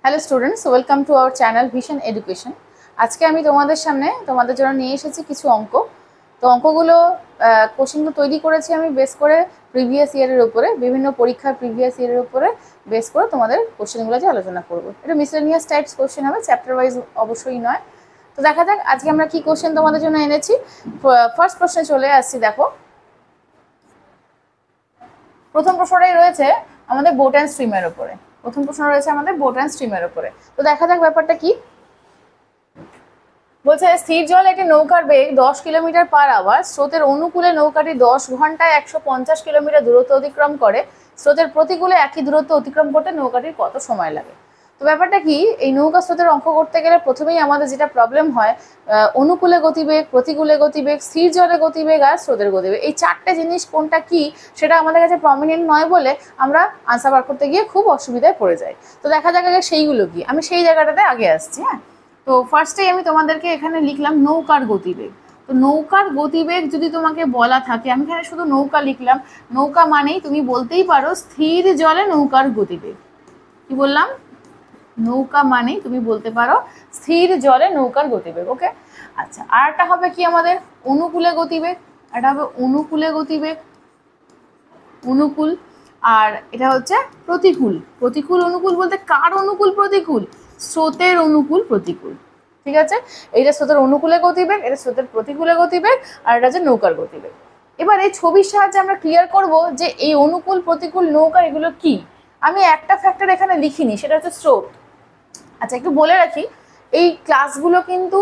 Hello students, welcome to our channel vision education. আজকে আমি তোমাদের সামনে তোমাদের জন্য নিয়ে এসেছি কিছু অঙ্ক। তো অঙ্কগুলো কোশ্চেনগুলো তৈরি করেছি আমি বেস করে প্রিভিয়াস ইয়ারের উপরে, বিভিন্ন পরীক্ষার প্রিভিয়াস ইয়ারের উপরে বেস করে তোমাদের কোশ্চেনগুলো যে আলোচনা করবো। এটা মিসলেনিয়াস টাইপস কোশ্চেন হবে, চ্যাপ্টার ওয়াইজ অবশ্যই নয়। তো দেখা যাক আজকে আমরা কি কোশ্চেন তোমাদের জন্য এনেছি। ফার্স্ট প্রশ্নে চলে আসছি। দেখো, প্রথম প্রশ্নটাই রয়েছে আমাদের বোট অ্যান্ড স্ট্রিমের উপরে। প্রথম প্রশ্ন রয়েছে আমাদের বোট অ্যান্ড স্ট্রিমের উপরে। তো দেখা যাক ব্যাপারটা কি বলছে। স্থির জল একটি নৌকার বেগ 10 কিলোমিটার পার আওয়ার, স্রোতের অনুকূলে নৌকাটি 10 ঘন্টায় 150 কিলোমিটার দূরত্ব অতিক্রম করে, স্রোতের প্রতিকূলে একই দূরত্ব অতিক্রম করতে নৌকাটির কত সময় লাগে? তো ব্যাপারটা কি, এই নৌকা স্রোতের অঙ্ক করতে গেলে প্রথমেই আমাদের যেটা প্রবলেম হয়, অনুকূলে গতিবেগ, প্রতিকূলে গতিবেগ, স্থির জলে গতিবেগ আর স্রোতের গতিবেগ, এই চারটে জিনিস কোনটা কি সেটা আমাদের কাছে প্রমিনেন্ট নয় বলে আমরা আনসার বার করতে গিয়ে খুব অসুবিধায় পড়ে যাই। তো দেখা যাক আগে সেইগুলো কি, আমি সেই জায়গাটাতে আগে আসছি। হ্যাঁ, তো ফার্স্টেই আমি তোমাদেরকে এখানে লিখলাম নৌকার গতিবেগ। তো নৌকার গতিবেগ যদি তোমাকে বলা থাকে, আমি এখানে শুধু নৌকা লিখলাম। নৌকা মানেই তুমি বলতেই পারো স্থির জলে নৌকার গতিবেগ। কি বললাম? নৌকা মানেই তুমি বলতে পারো স্থির জলে নৌকার গতিবেগ। ওকে, আচ্ছা, আর একটা হবে কি আমাদের অনুকূলে গতিবেগ। এটা হবে অনুকূলে গতিবেগ, অনুকূল। আর এটা হচ্ছে প্রতিকূল। প্রতিকূল অনুকূল বলতে কার অনুকূল প্রতিকূল? স্রোতের অনুকূল প্রতিকূল। ঠিক আছে, এইটা স্রোতের অনুকূলে গতিবেগ, এটা স্রোতের প্রতিকূলে গতিবেগ, আর এটা হচ্ছে নৌকার গতিবেগ। এবার এই ছবির সাহায্যে আমরা ক্লিয়ার করব যে এই অনুকূল প্রতিকূল নৌকা এগুলো কি। আমি একটা ফ্যাক্টর এখানে লিখিনি, সেটা হচ্ছে স্রোত। আচ্ছা, একটু বলে রাখি, এই ক্লাসগুলো কিন্তু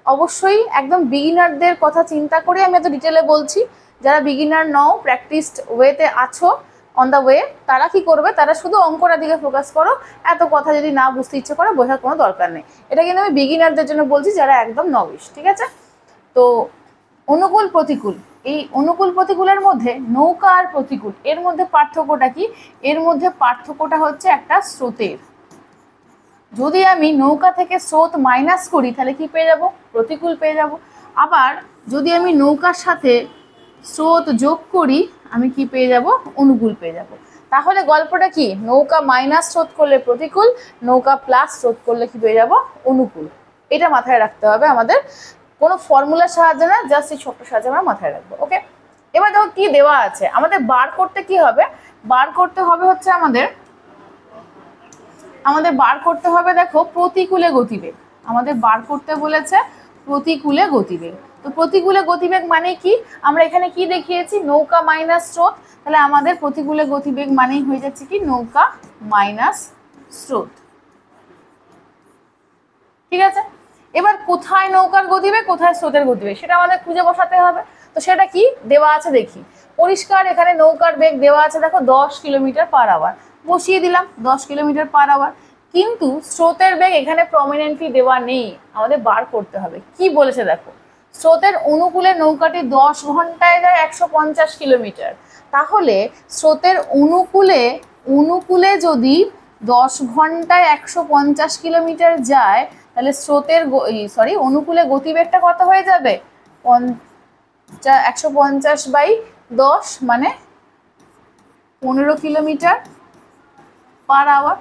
অবশ্যই একদম বিগিনারদের কথা চিন্তা করে আমি এত ডিটেলে বলছি। যারা বিগিনার নও, প্র্যাকটিসড ওয়েতে আছো, অন দ্য ওয়ে, তারা কি করবে, তারা শুধু অঙ্কটা দিকে ফোকাস করো। এত কথা যদি না বুঝতে ইচ্ছে করে, বোঝার কোনো দরকার নেই। এটা কিন্তু আমি বিগিনারদের জন্য বলছি, যারা একদম নবিশ। ঠিক আছে, তো অনুকূল প্রতিকূল, এই অনুকূল প্রতিকূলের মধ্যে নৌকা আর প্রতিকূল, এর মধ্যে পার্থক্যটা কি? এর মধ্যে পার্থক্যটা হচ্ছে একটা স্রোতের। যদি আমি নৌকা থেকে স্রোত মাইনাস করি তাহলে কি পেয়ে যাব? প্রতিকূল পেয়ে যাব। আবার যদি আমি নৌকার সাথে স্রোত যোগ করি, আমি কি পেয়ে যাব? অনুকূল পেয়ে যাব। তাহলে গল্পটা কি, নৌকা মাইনাস স্রোত করলে প্রতিকূল, নৌকা প্লাস স্রোত করলে কি পেয়ে যাব? অনুকূল। এটা মাথায় রাখতে হবে আমাদের, কোনো ফর্মুলার সাহায্যে না, জাস্ট এই ছোট্ট সাহায্যে আমরা মাথায় রাখবো। ওকে, এবার দেখো কি দেওয়া আছে আমাদের। বার করতে কি হবে? বার করতে হবে হচ্ছে আমাদের বার করতে হবে, দেখো, প্রতিকূলে গতিবেগ। আমাদের বার করতে বলেছে প্রতিকূলে গতিবেগ। তো প্রতিকূলে গতিবেগ মানে কি? আমরা এখানে কি দেখিয়েছি? নৌকা মাইনাস স্রোত। তাহলে আমাদের প্রতিকূলে গতিবেগ মানেই হয়ে যাচ্ছে কি? নৌকা মাইনাস স্রোত। ঠিক আছে, এবার কোথায় নৌকার গতিবেগ, কোথায় স্রোতের গতিবেগ, সেটা আমাদের খুঁজে বসাতে হবে। তো সেটা কি দেওয়া আছে দেখি। পরিষ্কার এখানে নৌকার বেগ দেওয়া আছে, দেখো 10 কিলোমিটার পার আওয়ার, বসিয়ে দিলাম 10 কিলোমিটার পার আওয়ার। কিন্তু স্রোতের বেগ এখানে প্রমিনেন্টলি দেওয়া নেই, আমাদের বার করতে হবে। কি বলেছে দেখো, স্রোতের অনুকূলে নৌকাটি 10 ঘন্টায় যায় 150 কিলোমিটার। তাহলে স্রোতের অনুকূলে যদি 10 ঘন্টায় 150 কিলোমিটার যায়, তাহলে স্রোতের অনুকূলে গতিবেগটা কত হয়ে যাবে? 150/10 মানে 15 কিলোমিটার পার আওয়ার।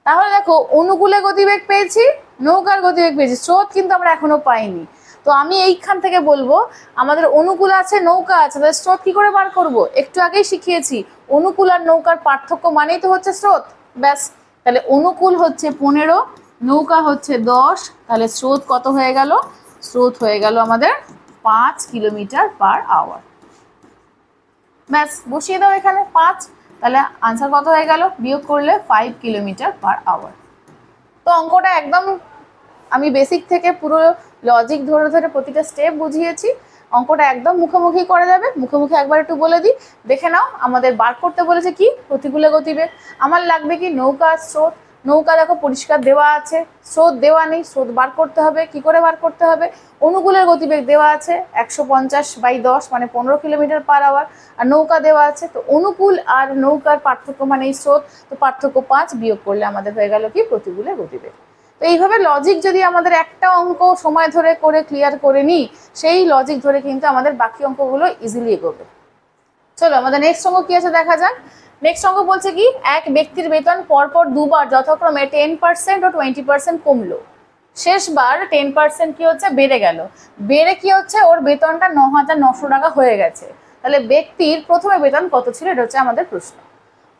তাহলে দেখো, অনুকূলে গতিবেগ পেয়েছি, নৌকার গতিবেগ পেয়েছি, স্রোত কিন্তু আমরা এখনো পাইনি। তো আমি এইখান থেকে বলবো, আমাদের অনুকূল আছে, নৌকা আছে, তাহলে স্রোত কি করে বার করব? একটু আগেই শিখিয়েছি, অনুকূল আর নৌকার পার্থক্য মানেই তো হচ্ছে স্রোত। ব্যাস, তাহলে অনুকূল হচ্ছে 15, নৌকা হচ্ছে 10, তাহলে স্রোত কত হয়ে গেল? স্রোত হয়ে গেল আমাদের 5 কিলোমিটার পার আওয়ার। ব্যাস, বসিয়ে দাও এখানে 5, তাহলে আনসার কত হয়ে গেল? বিয়োগ করলে 5 কিলোমিটার পার আওয়ার। তো অঙ্কটা একদম আমি বেসিক থেকে পুরো লজিক ধরে ধরে প্রতিটা স্টেপ বুঝিয়েছি। অঙ্কটা একদম মুখোমুখি করা যাবে। মুখোমুখি একবার একটু বলে দিই, দেখে নাও। আমাদের বার করতে বলেছে কি? প্রতিকূলে গতিবেগ। আমার লাগবে কি? নৌকা স্রোত। নৌকা দেখো পরিষ্কার দেওয়া আছে, স্রোত দেওয়া নেই, স্রোত বার করতে হবে। কি করে বার করতে হবে? অনুকূলের গতিবেগ দেওয়া আছে 150/10 মানে 15 কিলোমিটার পার আওয়ার, আর নৌকা দেওয়া আছে। তো অনুকূল আর নৌকার পার্থক্য মানে এই স্রোত, তো পার্থক্য 5, বিয়োগ করলে আমাদের হয়ে গেল কি? প্রতিকূলে গতিবেগ। তো এইভাবে লজিক যদি আমাদের একটা অঙ্ক সময় ধরে করে ক্লিয়ার করে নিই, সেই লজিক ধরে কিন্তু আমাদের বাকি অঙ্কগুলো ইজিলি এগোবে। চলো আমাদের নেক্সট অঙ্ক কি আছে দেখা যাক। নেক্সট অঙ্ক বলছে কি, এক ব্যক্তির বেতন পরপর দুবার যথাক্রমে 10% ও 20% কমলো, শেষবার 10% কি হচ্ছে বেড়ে গেল, বেড়ে কি হচ্ছে ওর বেতনটা 9,900 টাকা হয়ে গেছে। তাহলে ব্যক্তির প্রথমে বেতন কত ছিল, এটা হচ্ছে আমাদের প্রশ্ন।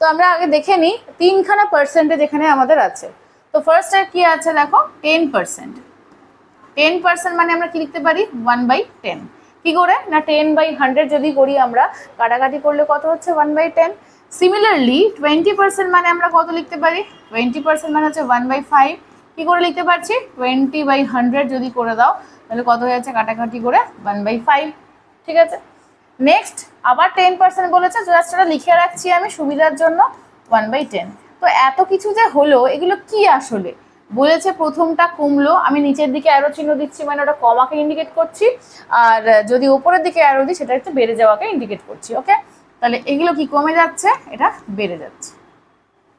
তো আমরা আগে দেখে নিই তিনখানা পার্সেন্টেজ এখানে আমাদের আছে। তো ফার্স্টে কি আছে দেখো 10%। 10% মানে আমরা কি লিখতে পারি 1/10। কি করে না 10/100 যদি করি আমরা, কাটাকাটি করলে কত হচ্ছে 1/10। সিমিলারলি 20% মানে আমরা কত লিখতে পারি, 20% মানে হচ্ছে 1/5। কি করে লিখতে পারছি 20/100 যদি করে দাও তাহলে কত হয়ে যাচ্ছে কাটাকাটি করে 1/5। ঠিক আছে, নেক্সট আবার 10% বলেছে, জাস্ট এটা লিখে রাখছি আমি সুবিধার জন্য 1/10। তো এত কিছু যে হলো এগুলো কি আসলে বলেছে, প্রথমটা কমলো, আমি নিচের দিকে অ্যারো চিহ্ন দিচ্ছি মানে ওটা কমাকে ইন্ডিকেট করছি, আর যদি উপরের দিকে অ্যারো দিই সেটা হচ্ছে বেড়ে যাওয়াকে ইন্ডিকেট করছি। ওকে, তাহলে এগুলো কি কমে যাচ্ছে, এটা বেড়ে যাচ্ছে।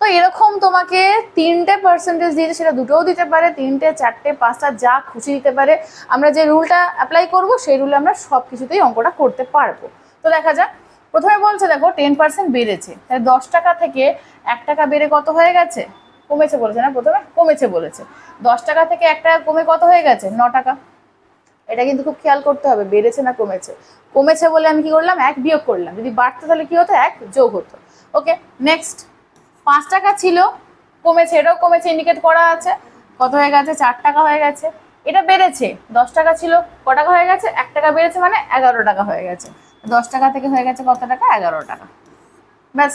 তো এরকম তোমাকে তিনটে পার্সেন্টেজ দিয়েছে, সেটা দুটোও দিতে পারে, তিনটে, চারটে, পাঁচটা, যা খুশি দিতে পারে। আমরা যে রুলটা অ্যাপ্লাই করব সেই রুলে আমরা সব কিছুতেই অঙ্কটা করতে পারবো। তো দেখা যাক, প্রথমে বলছে দেখো 10% বেড়েছে, তাহলে 10 টাকা থেকে 1 টাকা বেড়ে কত হয়ে গেছে, কমেছে বলেছে না, প্রথমে কমেছে বলেছে। 10 টাকা থেকে 1 টাকা কমে কত হয়ে গেছে 9 টাকা। এটা কিন্তু খুব খেয়াল করতে হবে বেড়েছে না কমেছে। কমেছে বলে আমি কি করলাম 1 বিয়োগ করলাম, যদি বাড়তো তাহলে কি হতো 1 যোগ হতো। ওকে, নেক্সট 5 টাকা ছিল, কমেছে, এটাও কমেছে ইন্ডিকেট করা আছে, কত হয়ে গেছে 4 টাকা হয়ে গেছে। এটা বেড়েছে, 10 টাকা ছিল, ক টাকা হয়ে গেছে 1 টাকা বেড়েছে মানে 11 টাকা হয়ে গেছে। 10 টাকা থেকে হয়ে গেছে কত টাকা 11 টাকা। ব্যাস,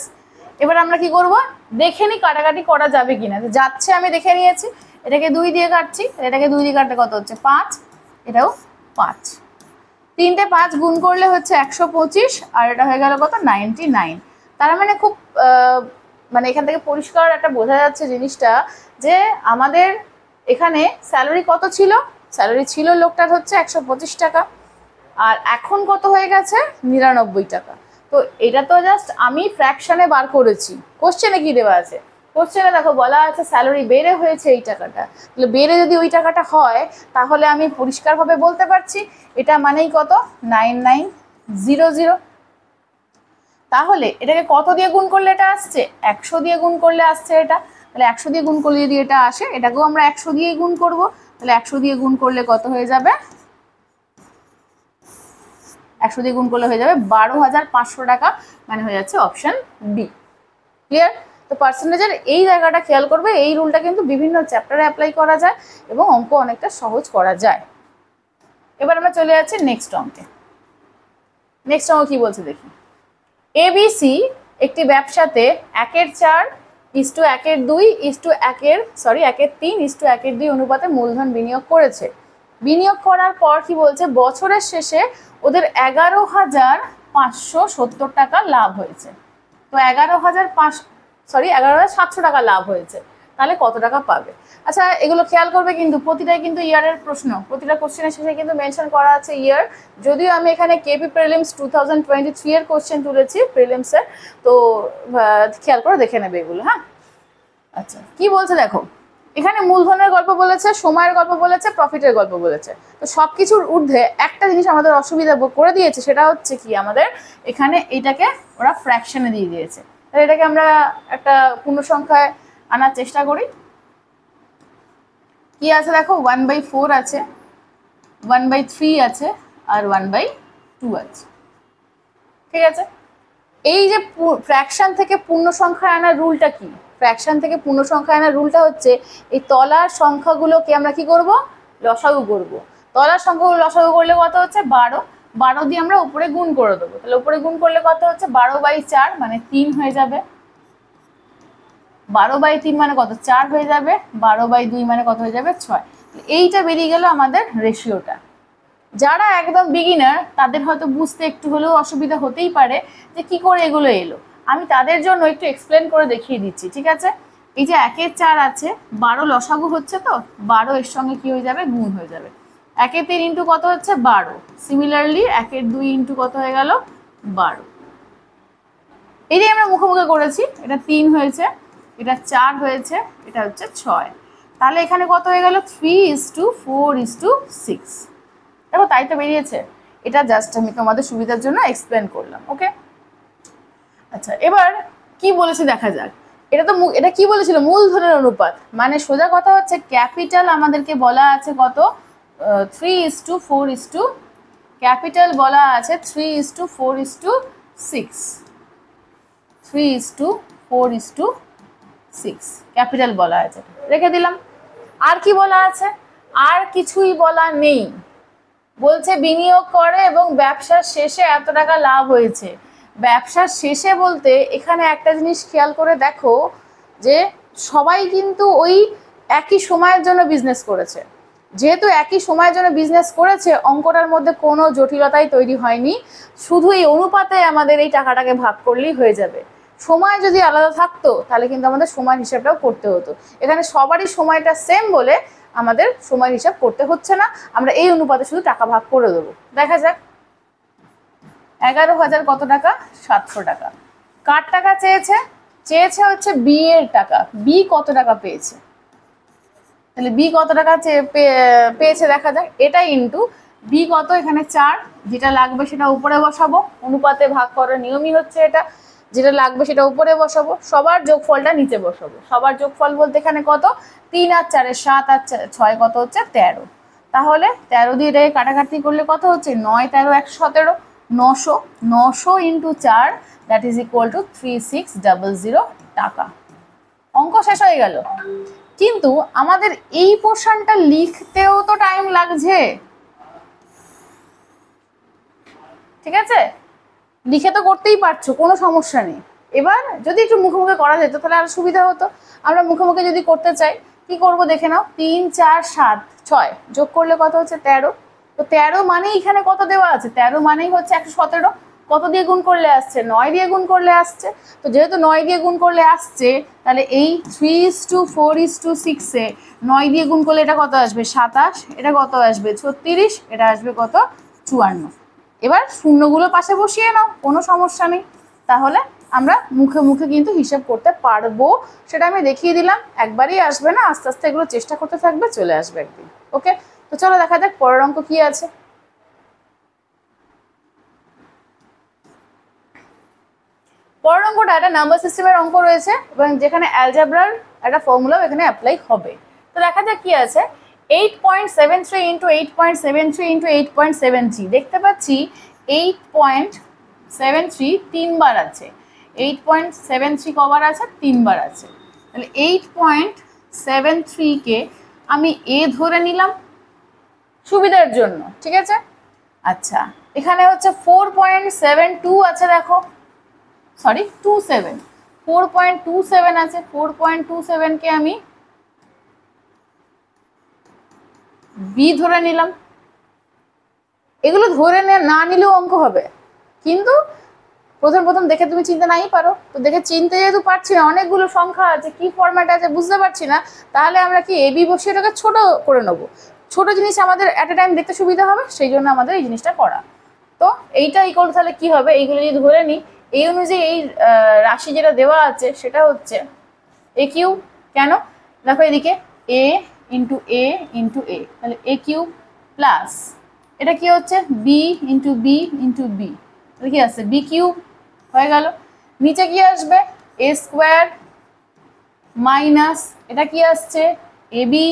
এবার আমরা কি করব দেখে নি কাটাকাটি করা যাবে কিনা। যাচ্ছে আমি দেখে নিয়েছি, এটাকে 2 দিয়ে কাটছি, এটাকে 2 দিয়ে কাটলে কত হচ্ছে 5, এটাও 5। 3টে 5 গুণ করলে হচ্ছে 125, আর এটা হয়ে গেল কত 99। তার মানে খুব মানে এখান থেকে পরিষ্কার একটা বোঝা যাচ্ছে জিনিসটা, যে আমাদের এখানে স্যালারি কত ছিল, স্যালারি ছিল লোকটার হচ্ছে 125 টাকা, আর এখন কত হয়ে গেছে 99 টাকা। তো এটা তো জাস্ট আমি ফ্র্যাকশনে বার করেছি, কোশ্চেনে কি দেওয়া আছে, কোশ্চেনে দেখো বলা আছে স্যালারি বেড়ে হয়েছে এই টাকাটা, তাহলে বেড়ে যদি ওই টাকাটা হয় তাহলে আমি পরিষ্কারভাবে বলতে পারছি এটা মানেই কত 9900। তাহলে এটাকে কত দিয়ে গুণ করলে এটা আসছে 100 দিয়ে গুণ করলে আসছে এটা, তাহলে 100 দিয়ে গুণ করলে যদি এটা আসে এটাকেও আমরা 100 দিয়েই গুণ করব, তাহলে 100 দিয়ে গুণ করলে কত হয়ে যাবে 100 দিয়ে গুণ করলে হয়ে যাবে 12,500 টাকা, মানে হয়ে যাচ্ছে অপশন বি। ক্লিয়ার? তো পার্সেন্টেজের এই জায়গাটা খেয়াল করবে, এই রুলটা কিন্তু বিভিন্ন চ্যাপ্টারে অ্যাপ্লাই করা যায় এবং অঙ্ক অনেকটা সহজ করা যায়। এবার আমরা চলে যাচ্ছি নেক্সট অঙ্কে। নেক্সট অঙ্ক কি বলছে দেখি, এবিসি একটি ব্যবসাতে 1/4:1/2:1/3:1/2 অনুপাতে মূলধন বিনিয়োগ করেছে। বিনিয়োগ করার পর কি বলছে বছরের শেষে ওদের 11,570 টাকা লাভ হয়েছে। তো 11,700 টাকা লাভ হয়েছে, তাহলে কত টাকা পাবে। আচ্ছা এগুলো খেয়াল করবে কিন্তু প্রতিটাই কিন্তু ইয়ারের প্রশ্ন, প্রতিটা কোশ্চেনের শেষে কিন্তু মেনশন করা আছে ইয়ার। যদিও আমি এখানে কেপি প্রিলিমস 2023 এর কোশ্চেন তুলেছি প্রিলিমসের, তো খেয়াল করে দেখে নেবে এগুলো। হ্যাঁ, আচ্ছা কি বলছে দেখো, এখানে মূলধনের গল্প বলেছে, সময়ের গল্প বলেছে, প্রফিটের গল্প বলেছে। তো সব কিছুর ঊর্ধ্বে একটা জিনিস আমাদের অসুবিধা করে দিয়েছে, সেটা হচ্ছে কি আমাদের এখানে এইটাকে ওরা ফ্র্যাকশনে দিয়ে দিয়েছে। তাহলে এটাকে আমরা একটা পূর্ণ সংখ্যায় আনার চেষ্টা করি। কি আছে দেখো 1/4 আছে, 1/3 আছে, আর 1/2 আছে। ঠিক আছে, এই যে ফ্র্যাকশন থেকে পূর্ণ সংখ্যায় আনার রুলটা কি, ফ্র্যাকশন থেকে পূর্ণ সংখ্যায় আনার রুলটা হচ্ছে এই তলার সংখ্যাগুলোকে আমরা কি করব লসাগু করব। তলার সংখ্যাগুলো লসাগু করলে কত হচ্ছে 12, 12 দিয়ে আমরা উপরে গুণ করে দেবো, তাহলে উপরে গুণ করলে কত হচ্ছে 12/4 মানে 3 হয়ে যাবে, 12/3 মানে কত 4 হয়ে যাবে, 12/2 মানে কত হয়ে যাবে 6। এইটা বেরিয়ে গেল আমাদের রেশিওটা। যারা একদম বিগিনার তাদের হয়তো বুঝতে একটু হলেও অসুবিধা হতেই পারে যে কি করে এগুলো এলো, আমি তাদের জন্য একটু এক্সপ্লেন করে দেখিয়ে দিচ্ছি। ঠিক আছে, এই যে 1/4 আছে, 12 লসাগু হচ্ছে, তো 12 এর সঙ্গে কি হয়ে যাবে গুণ হয়ে যাবে, 1/3 ইন্টু কত হচ্ছে 12, সিমিলারলি 1/2 ইন্টু কত হয়ে গেল 12। এই যে আমরা মুখে মুখে করেছি, এটা 3 হয়েছে, এটা 4 হয়েছে, এটা হচ্ছে 6, তাহলে এখানে কত হয়ে গেল 3:4:6। দেখো তাই তো বেরিয়েছে, এটা জাস্ট আমি তোমাদের সুবিধার জন্য এক্সপ্লেন করলাম। ওকে, আচ্ছা এবার কি বলেছে দেখা যাক। এটা কি বলেছিল, মূলধনের অনুপাত, মানে সোজা কথা হচ্ছে ক্যাপিটাল আমাদেরকে বলা আছে কত, 3:4, ক্যাপিটাল বলা আছে 3:4:6, 3:4:6 ক্যাপিটাল বলা আছে, রেখে দিলাম। আর কি বলা আছে, আর কিছুই বলা নেই। বলছে বিনিয়োগ করে এবং ব্যবসার শেষে এত টাকা লাভ হয়েছে। ব্যবসার শেষে বলতে এখানে একটা জিনিস খেয়াল করে দেখো যে সবাই কিন্তু ওই একই সময়ের জন্য বিজনেস করেছে। যেহেতু একই সময়ের জন্য বিজনেস করেছে, অঙ্কটার মধ্যে কোনো জটিলতাই তৈরি হয়নি। শুধু এই অনুপাতে আমাদের এই টাকাটাকে ভাগ করলেই হয়ে যাবে। সময় যদি আলাদা থাকতো তাহলে কিন্তু আমাদের সময় হিসাবটাও করতে হতো। এখানে সবারই সময়টা সেম বলে আমাদের সময় হিসাব করতে হচ্ছে না, আমরা এই অনুপাতে শুধু টাকা ভাগ করে দেবো। দেখা যাক 11,000 কত টাকা, 700 টাকা। কার টাকা চেয়েছে, চেয়েছে হচ্ছে বি এর টাকা। বি কত টাকা পেয়েছে, তাহলে বি কত টাকা পেয়েছে দেখা যাক। এটা ইন্টু বি কত, এখানে 4, যেটা লাগবে সেটা উপরে বসাবো। অনুপাতে ভাগ করার নিয়মই হচ্ছে এটা, যেটা লাগবে সেটা উপরে বসাবো, সবার যোগফলটা নিচে বসাবো। সবার যোগফল বলতে এখানে কত, 3 আর 4 7 আর 6 কত হচ্ছে 13। তাহলে 13 দিয়ে এটাকে কাটাকাটি করলে কত হচ্ছে, 9 13 117, 900 into 4 that is equal to 3600 টাকা। অঙ্ক শেষ হয়ে গেল। কিন্তু আমাদের এই পোর্শনটা লিখতেও তো টাইম লাগছে, ঠিক আছে? লিখে তো করতেই পারছো, কোনো সমস্যা নেই। এবার যদি একটু মুখে মুখে করা যেত তাহলে আরো সুবিধা হতো। আমরা মুখে মুখে যদি করতে চাই, কি করব দেখে নাও। 3 4 7 6 যোগ করলে কত হচ্ছে 13। তো 13 মানেই এখানে কত দেওয়া আছে, 13 মানেই হচ্ছে 117। কত দিয়ে গুণ করলে আসছে, 9 দিয়ে গুণ করলে আসছে। তো যেহেতু 9 দিয়ে গুণ করলে আসছে, তাহলে এই 3:4:6 এ 9 দিয়ে গুণ করলে এটা কত আসবে 27, এটা কত আসবে 36, এটা আসবে কত 54। এবার শূন্যগুলো পাশে বসিয়ে নাও, কোনো সমস্যা নেই। তাহলে আমরা মুখে মুখে কিন্তু হিসাব করতে পারবো, সেটা আমি দেখিয়ে দিলাম। একবারই আসবে না, আস্তে আস্তে এগুলো চেষ্টা করতে থাকবে, চলে আসবে একদিন। ওকে, তো চলো দেখা যাক পরের অঙ্ক কি আছে। পরের অঙ্কটা একটা নাম্বার সিস্টেমের অঙ্ক রয়েছে এবং যেখানে অ্যালজেব্রার একটা ফর্মুলাও এখানে অ্যাপ্লাই হবে। তো দেখা যাক কি আছে। 8.73 ইন্টু 8.73 ইন্টু 8.73, দেখতে পাচ্ছি 8.73 তিনবার আছে। 8.73 কবার আছে, তিনবার আছে। তাহলে 8.73 কে আমি এ ধরে নিলাম সুবিধার জন্য, ঠিক আছে? আচ্ছা, এখানে হচ্ছে 4.72 আছে, দেখো সরি 27, 4.27 আছে। 4.27 কে আমি বি ধরে নিলাম। এগুলো ধরে না নিলেও অঙ্ক হবে, কিন্তু প্রথম প্রথম দেখে তুমি চিনতে নাই পারো। তো দেখে চিনতে যেহেতু পারছি না, অনেকগুলো সংখ্যা আছে, কি ফরম্যাট আছে বুঝতে পারছি না, তাহলে আমরা কি এ বি বসিয়ে এটাকে ছোট করে নেবো। ছোট জিনিস আমাদের অ্যাট এ টাইম দেখতে সুবিধা হবে, সেই জন্য আমাদের এই জিনিসটা করা। তো এইটা ইকুয়াল তাহলে কি হবে, এইগুলো যদি ধরে নিই, এই অনুযায়ী এই রাশি যেটা দেওয়া আছে সেটা হচ্ছে এ কিউব। কেন, দেখো এদিকে এ ইন্টু এ ইন্টু এ, তাহলে এ কিউব প্লাস এটা কি হচ্ছে B into B into B, তাহলে কি আসছে বি কিউব হয়ে গেল। নিচে কি আসবে এ স্কোয়ার মাইনাস এটা কি আসছে এ বি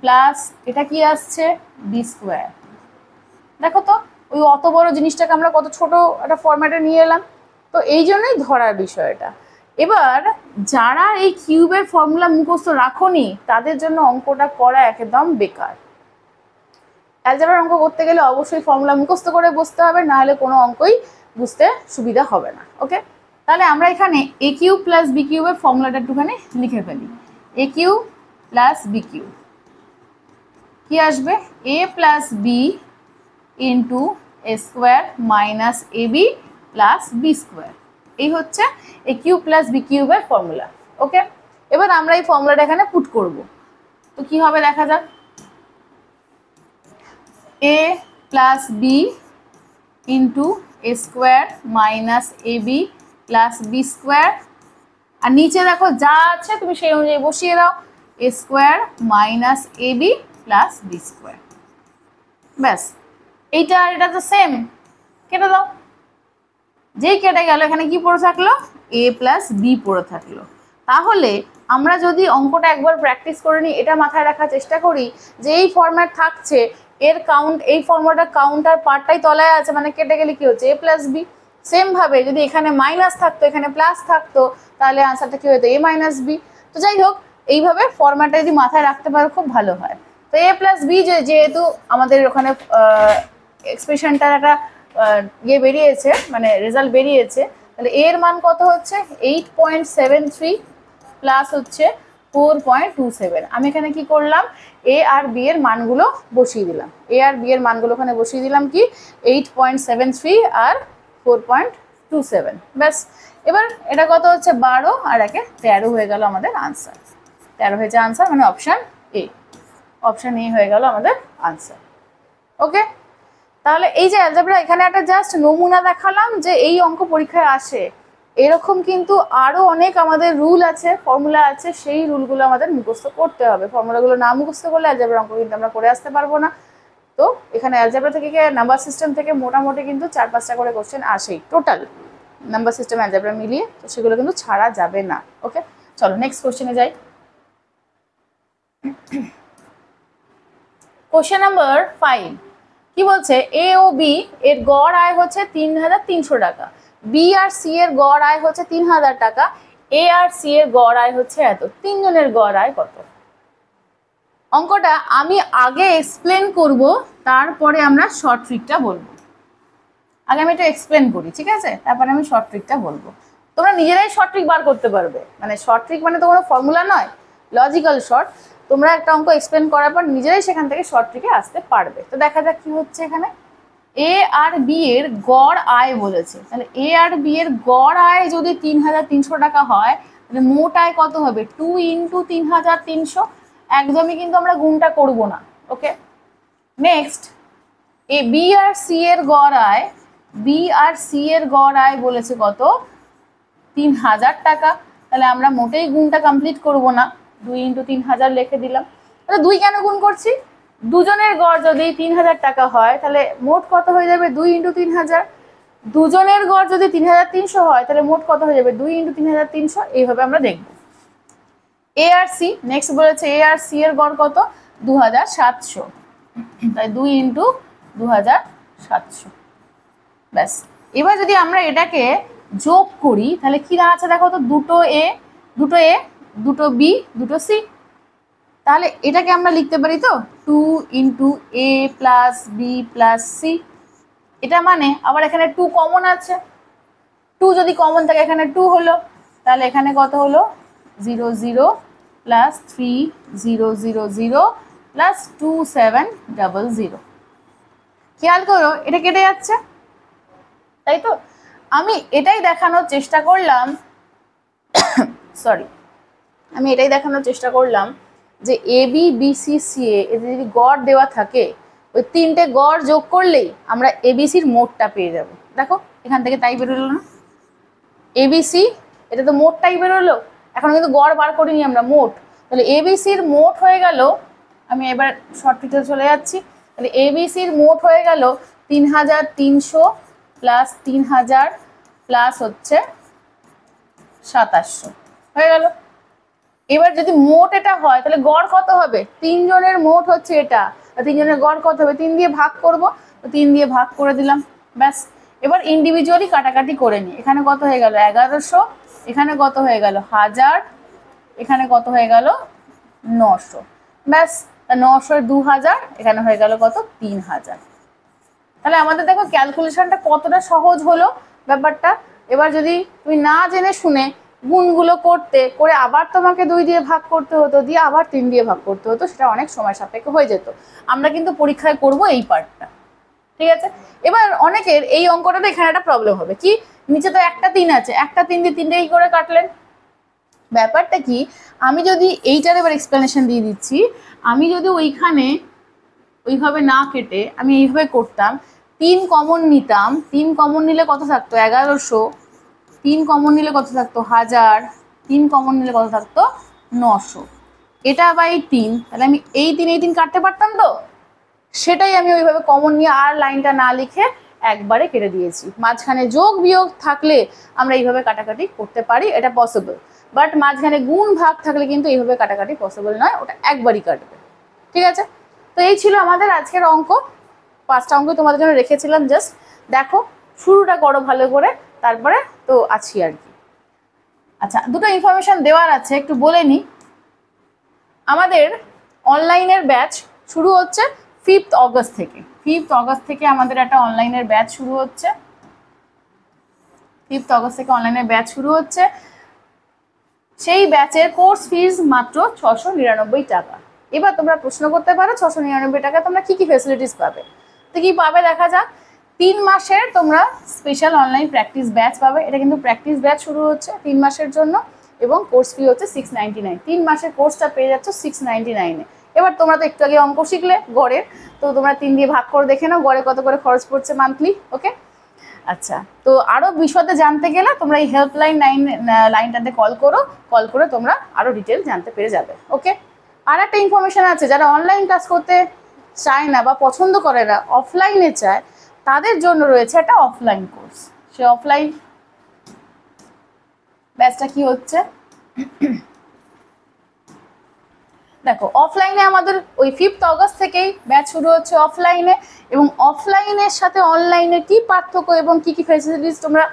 প্লাস এটা কি আসছে বি স্কোয়ার। দেখো তো ওই অত বড় জিনিসটাকে আমরা কত ছোট একটা ফরম্যাটে নিয়ে এলাম, তো এই জন্যই ধরার বিষয়টা। এবার যারা এই কিউবের ফর্মুলা মুখস্থ রাখোনি তাদের জন্য অঙ্কটা করা একদম বেকার। অ্যালজেব্রার অঙ্ক করতে গেলে অবশ্যই ফর্মুলা মুখস্থ করে বসতে হবে, নাহলে কোনো অঙ্কই বুঝতে সুবিধা হবে না। ওকে, তাহলে আমরা এখানে এ কিউব প্লাস বি কিউবের ফর্মুলাটা একটুখানি লিখে ফেলি। এ কিউব প্লাস বি কিউব কি আসবে, এ plus B into A square minus A B plus B square. এই হচ্ছে এ কিউব প্লাস বি কিউবের ফর্মুলা। ওকে, এবার আমরা এই ফর্মুলাটা এখানে পুট করব। তো কি হবে দেখা যাক, এ plus B into A square minus A B plus B square, আর নিচে দেখো যা আছে তুমি সেই অনুযায়ী বসিয়ে দাও, এ square minus A B plus B square. ব্যাস, এইটা আর এটা তো সেম, কেটে দাও। যেই কেটে গেল এখানে কি পড়ে থাকলো, এ এ প্লাস বি পড়ে থাকলো। তাহলে আমরা যদি অঙ্কটা একবার প্র্যাকটিস করে নিই, এটা মাথায় রাখার চেষ্টা করি যে এই ফরম্যাট থাকছে, এর কাউন্ট, এই ফর্মুলাটার কাউন্টার পার্টটাই তলায় আছে, মানে কেটে গেলে কি হচ্ছে এ প্লাস বি। সেমভাবে যদি এখানে মাইনাস থাকতো, এখানে প্লাস থাকতো, তাহলে আনসারটা কি হতো এ মাইনাস বি। তো যাই হোক, এইভাবে ফরম্যাটটা যদি মাথায় রাখতে পারো খুব ভালো হয়। তো এ প্লাস বি যেহেতু আমাদের ওখানে এক্সপ্রেশনটার একটা ইয়ে বেরিয়েছে, মানে রেজাল্ট বেরিয়েছে, তাহলে এর মান কত হচ্ছে 8.73 প্লাস হচ্ছে 4.27। আমি এখানে কি করলাম, এ আর বি এর মানগুলো বসিয়ে দিলাম, এ আর বি এর মানগুলো ওখানে বসিয়ে দিলাম কি 8.73 আর 4.27। ব্যাস, এবার এটা কত হচ্ছে 12 আর একে 13 হয়ে গেল আমাদের আনসার। 13 হয়েছে আনসার, মানে অপশান এ, অপশান এ হয়ে গেল আমাদের আনসার। ওকে, তাহলে এই যে অ্যালজেব্রা, এখানে একটা জাস্ট নমুনা দেখালাম যে এই অঙ্ক পরীক্ষায় আসে। এরকম কিন্তু আরও অনেক আমাদের রুল আছে, ফর্মুলা আছে, সেই রুলগুলো আমাদের মুখস্থ করতে হবে। ফর্মুলাগুলো না মুখস্থ করলে অ্যালজেব্রা অঙ্ক কিন্তু আমরা করে আসতে পারবো না। তো এখানে অ্যালজেব্রা থেকে নাম্বার সিস্টেম থেকে মোটামুটি কিন্তু 4-5টা করে কোশ্চেন আসেই টোটাল নাম্বার সিস্টেম অ্যালজেব্রা মিলিয়ে, তো সেগুলো কিন্তু ছাড়া যাবে না। ওকে, চলো নেক্সট কোশ্চেনে যাই। কোশ্চেন নাম্বার 5 কি বলছে, এ ও বি এর গড় আয় হচ্ছে 3,300 টাকা, বি আর সি এর গড় আয় হচ্ছে 3,000 টাকা, এ আর সি এর গড় আয় হচ্ছে এত, তিনজনের গড় আয় কত? অঙ্কটা আমি আগে এক্সপ্লেন করব, তারপরে আমরা শর্ট ট্রিকটা বলবো। আগে আমি একটু এক্সপ্লেন করি, ঠিক আছে, তারপরে আমি শর্ট ট্রিকটা বলবো। তোমরা নিজেরাই শর্ট ট্রিক বার করতে পারবে, মানে শর্ট ট্রিক মানে তো কোনো ফর্মুলা নয়, লজিক্যাল শর্ট। তোমরা একটা অঙ্ক এক্সপ্লেন করার পর নিজেরাই সেখান থেকে শর্ট ট্রিকে আসতে পারবে। তো দেখা যাক কি হচ্ছে এখানে। এ আর বি এর গড় আয় বলেছে, তাহলে এ আর বি এর গড় আয় যদি 3,300 টাকা হয়, তাহলে মোট আয় কত হবে 2 × 3,300। একদমই কিন্তু আমরা গুণটা করব না। ওকে, next, A B R C এর গড় আয়, বি আর সি এর গড় আয় বলেছে কত 3,000 টাকা। তাহলে আমরা মোটেই গুণটা কমপ্লিট করব না, 2 × 3,000 লিখে দিলাম। তাহলে 2 কেন গুণ করছি, দুজনের গড় যদি 3,000 টাকা হয় তাহলে মোট কত হয়ে যাবে 2 × 3,000। দুজনের গড় যদি 3,300 হয় তাহলে মোট কত হয়ে যাবে 2 × 3,300। এইভাবে আমরা দেখব। এ আর সি, নেক্সট বলেছে এ আর সি এর গড় কত 2,700, তাই 2 × 2,700। ব্যাস, এবার যদি আমরা এটাকে যোগ করি তাহলে কি দাঁড়াচ্ছে দেখো তো, দুটো এ, দুটো বি, দুটো সি। তাহলে এটাকে আমরা লিখতে পারি তো 2 × a + b + c। এটা মানে আবার এখানে 2 কমন আছে, 2 যদি কমন থাকে এখানে 2 হলো, তাহলে এখানে কত হলো 0 0 + 3 0 0 0 + 2 7 0 0। খেয়াল করো এটা কেটে যাচ্ছে, তাই তো। আমি এটাই দেখানোর চেষ্টা করলাম, সরি, আমি এটাই দেখানোর চেষ্টা করলাম যে A B B C C এ এদের যদি গড় দেওয়া থাকে, ওই তিনটে গড় যোগ করলেই আমরা এবিসির মোটটা পেয়ে যাব। দেখো এখান থেকে তাই বেরোলো না, এবিসি এটা তো মোটটাই বেরোলো, এখন কিন্তু গড় বার করিনি আমরা, মোট। তাহলে এবিসির মোট হয়ে গেল, আমি এবার শর্ট ট্রিকে চলে যাচ্ছি, তাহলে এবিসির মোট হয়ে গেল 3,300 + 3,000 প্লাস হচ্ছে 2,700 হয়ে গেল। এবার যদি মোট এটা হয় তাহলে গড় কত হবে, তিনজনের মোট হচ্ছে এটা, তিনজনের গড় কত হবে 3 দিয়ে ভাগ করব, তো 3 দিয়ে ভাগ করে দিলাম। ব্যাস, এবার ইন্ডিভিজুয়ালি কাটাকাটি করে নিই। এখানে কত হয়ে গেল 1,100, এখানে কত হয়ে গেল 1,000, এখানে কত হয়ে গেল 900। ব্যাস, 900 এর 2,000, এখানে হয়ে গেল কত 3,000। তাহলে আমাদের দেখো ক্যালকুলেশনটা কতটা সহজ হলো ব্যাপারটা। এবার যদি তুমি না জেনে শুনে গুণগুলো করে আবার তোমাকে 2 দিয়ে ভাগ করতে হতো, দিয়ে আবার 3 দিয়ে ভাগ করতে হতো, সেটা অনেক সময় সাপেক্ষ হয়ে যেত। আমরা কিন্তু পরীক্ষায় করব এই পার্টটা, ঠিক আছে। এবার অনেকের এই অঙ্কটাতে এখানে একটা প্রবলেম হবে কি, নিচে তো একটা 3 আছে, একটা 3 দিয়ে 3টে কি করে কাটলেন। ব্যাপারটা কি, আমি যদি এইটার এবার এক্সপ্লেনেশন দিয়ে দিচ্ছি, আমি যদি ওইখানে ওইভাবে না কেটে আমি এইভাবে করতাম, 3 কমন নিতাম, 3 কমন নিলে কত থাকতো 1,100, 3 কমন নিলে কত থাকতো 1,000, 3 কমন নিলে কত থাকতো 900, এটা বাই 3, তাহলে আমি এই 3 কাটতে পারতাম তো, সেটাই আমি ওইভাবে কমন নিয়ে আর লাইনটা না লিখে একবারে কেটে দিয়েছি। মাঝখানে যোগ বিয়োগ থাকলে আমরা এইভাবে কাটাকাটি করতে পারি, এটা পসিবল, বাট মাঝখানে গুণ ভাগ থাকলে কিন্তু এইভাবে কাটাকাটি পসিবল নয়, ওটা একবারই কাটবে। ঠিক আছে, তো এই ছিল আমাদের আজকের অঙ্ক। 5টা অঙ্ক তোমাদের জন্য রেখেছিলাম, জাস্ট দেখো, শুরুটা করো ভালো করে, তারপরে তো আছি আর কি। আচ্ছা, দুটো ইনফরমেশন দেওয়ার আছে, একটু বলে নিই। আমাদের অনলাইনের ব্যাচ শুরু হচ্ছে 5th অগস্ট থেকে। 5th অগস্ট থেকে আমাদের একটা অনলাইনের ব্যাচ শুরু হচ্ছে। 5th অগস্ট থেকে অনলাইনের ব্যাচ শুরু হচ্ছে। সেই ব্যাচের কোর্স ফিজ মাত্র 699 টাকা। এবার তোমরা প্রশ্ন করতে পারো 699 টাকা তোমরা কি কি ফেসিলিটিস পাবে। তো কি পাবে দেখা যাক। 3 মাসের তোমরা স্পেশাল অনলাইন প্র্যাকটিস ব্যাচ পাবে। এটা কিন্তু প্র্যাকটিস ব্যাচ শুরু হচ্ছে 3 মাসের জন্য, এবং কোর্স ফি হচ্ছে 699। 3 মাসের কোর্সটা পেয়ে যাচ্ছ 699-এ। এবার তোমরা তো একটু আগে অঙ্ক শিখলে গড়ের, তো তোমরা 3 দিয়ে ভাগ করে দেখে নাও গড়ে কত করে খরচ পড়ছে মান্থলি। ওকে, আচ্ছা, তো আরো বিশদে জানতে গেলে তোমরা এই হেল্পলাইন লাইনটাতে কল করো, কল করে তোমরা আরো ডিটেল জানতে পেরে যাবে। ওকে, আর একটা ইনফরমেশন আছে, যারা অনলাইন ক্লাস করতে চায় না বা পছন্দ করে না, অফলাইনে চায়, তাদের জন্য রয়েছে একটা অফলাইন কোর্স। সে অফলাইন ব্যাচটা কি হচ্ছে দেখো, অফলাইনে আমাদের ওই 5th অগস্ট থেকেই ব্যাচ শুরু হচ্ছে অফলাইনে, এবং অফলাইনের সাথে অনলাইনের কি পার্থক্য এবং কি কি ফ্যাসিলিটিস তোমরা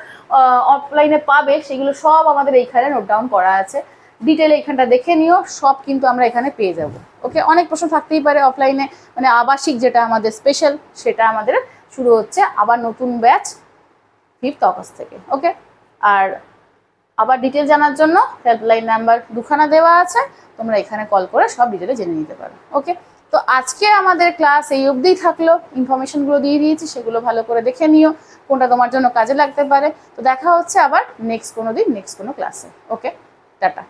অফলাইনে পাবে সেগুলো সব আমাদের এইখানে নোট ডাউন করা আছে। ডিটেলে এখানটা দেখে নিও, সব কিন্তু আমরা এখানে পেয়ে যাব। ওকে, অনেক প্রশ্ন থাকতেই পারে অফলাইনে, মানে আবাসিক যেটা আমাদের স্পেশাল, সেটা আমাদের শুরু হচ্ছে আবার নতুন ব্যাচ 5th অগস্ট থেকে। ওকে, আর আবার ডিটেল জানার জন্য হেল্পলাইন নাম্বার 2খানা দেওয়া আছে, তোমরা এখানে কল করে সব ডিটেলে জেনে নিতে পারো। ওকে, তো আজকে আমাদের ক্লাস এই অবধিই থাকলো। ইনফরমেশনগুলো দিয়ে দিয়েছি, সেগুলো ভালো করে দেখে নিও, কোনটা তোমার জন্য কাজে লাগতে পারে। তো দেখা হচ্ছে আবার নেক্সট কোনো দিন, নেক্সট কোনো ক্লাসে। ওকে, টাটা।